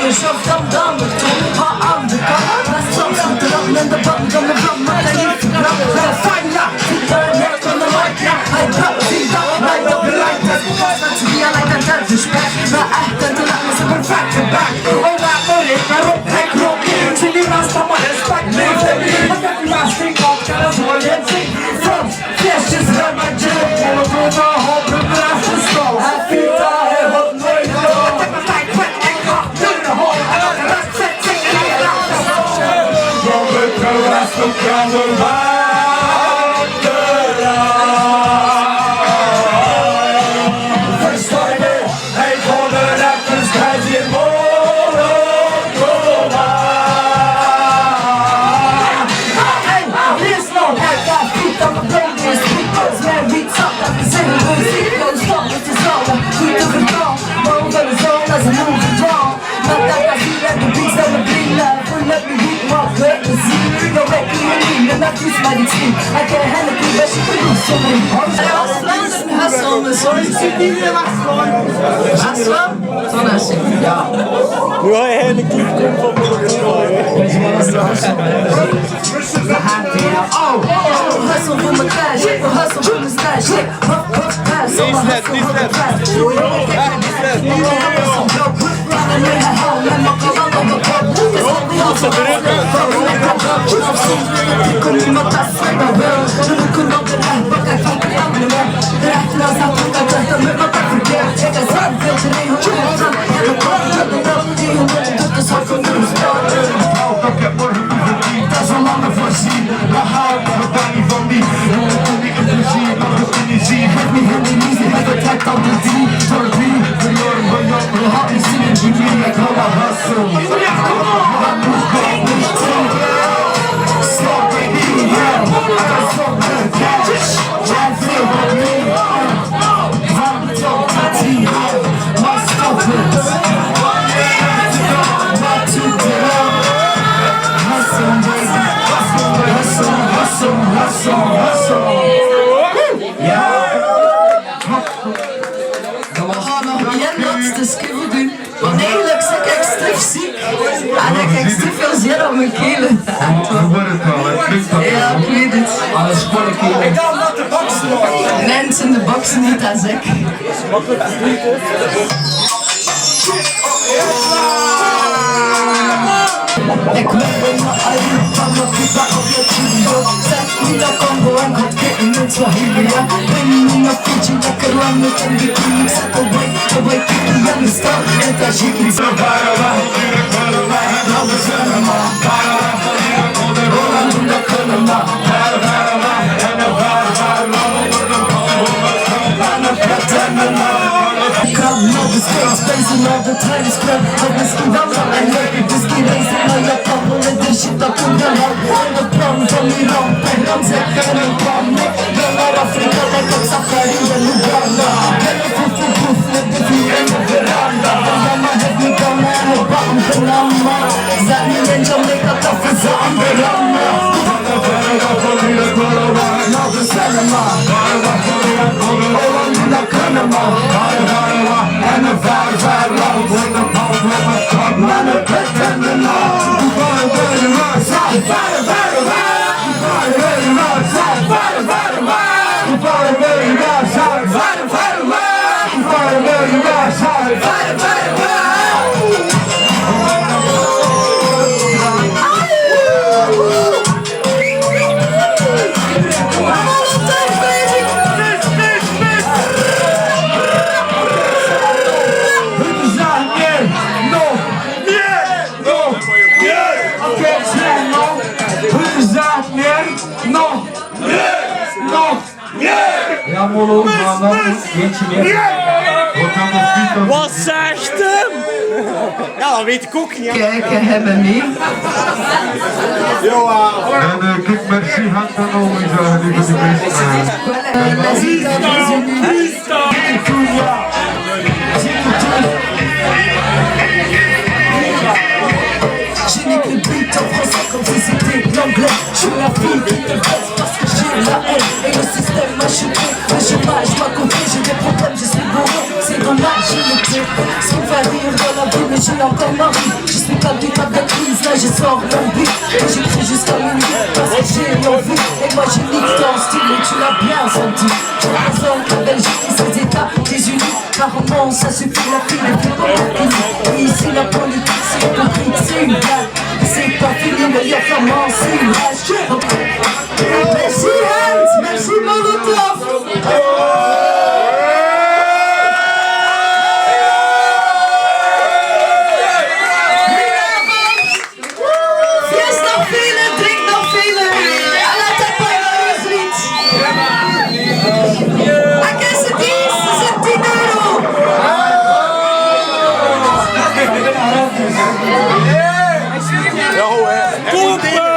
jag köpt om dem och tog har aldrig kommit fast som drömmen där banden och blommar är inte bra för att falla tittar ner från den marknad I got sida right up the right that's to be like a dead respect but after the life is a perfect back och där börjar jag ropa kropp till i rasta på respekt liv för mig jag kan inte masking av kallar så jag sig från fläsches römma djup och prova ha problem för skål här fita är hot nöjd tocando bandera First time hey for the rappers has it more Hey, here's no head that feet on the building speakers man we talk at the same music goes on with his own we took it wrong over the zone as a movie wrong not that I feel like the beats that would bring love will let me read my greatness jag väcker min linje när du smär ditt stil jag kan henne till värsta förlust som en Hassan sån här shit Nu har jag henne klippkort på Hassan på med cash och Hassan på med stash Om een kilo. Ja, ik weet het. Alles voor een kilo. Ik dacht dat de box nog. Mensen in de box niet als ik. Ik wil naar eigen tanden, pizza op je chilio. Zet niet dat combo en God kitten in Swahili. Ben niet naar Fiji, lekker lang met een bikini. Zet away, kitten en de stad. En dat je iets op Spacing all the time is crap But this can down on my head This can raise it now you're couple And this shit up in the head The problem from me wrong Pehram se kare pamne Ganar Afrika like a safari in Uganda Gana fufu puf Let the feet in the veranda Yama head me gana And a bottom panama Zani in Jamaica Tough as on the rama Now the cinema Oh I'm in the cinema And a very, very long way to go with a truck, man, a pretending love. You gotta really run, very, very, very well. You gotta really run, very, very, very well. You gotta really run, very, very, very well. You gotta really run, very, very, very well. Ja molu manam geçmiyor. Wat zegt hem? Ja, dat weet ik ook niet. Kijken hebben mee. En kijk, merci handgenomen zijn die voor de J'ai le beat en français comme si c'était l'anglais. Je suis la fille qui te baisse parce que j'ai la haine. Et le système m'a chuté. Le chômage m'a coupé, j'ai des problèmes, je suis bourré. C'est dommage, je le sais. Ce qui fait rire dans la vie. mais j'ai encore ma vie. Je suis pas du cap de crise, là je sors mon but. Et j'écris jusqu'à minuit parce que j'ai envie. Et moi j'ai nique ton style et tu l'as bien senti. Je représente la Belgique et ses États-Unis. Apparemment ça suffit, la fille n'est plus pas et ici la politique c'est hypocrite, c'est une blague. C'est pas fini, mais y'a vraiment c'est une rage. Merci Hans, merci Molotov. Tudo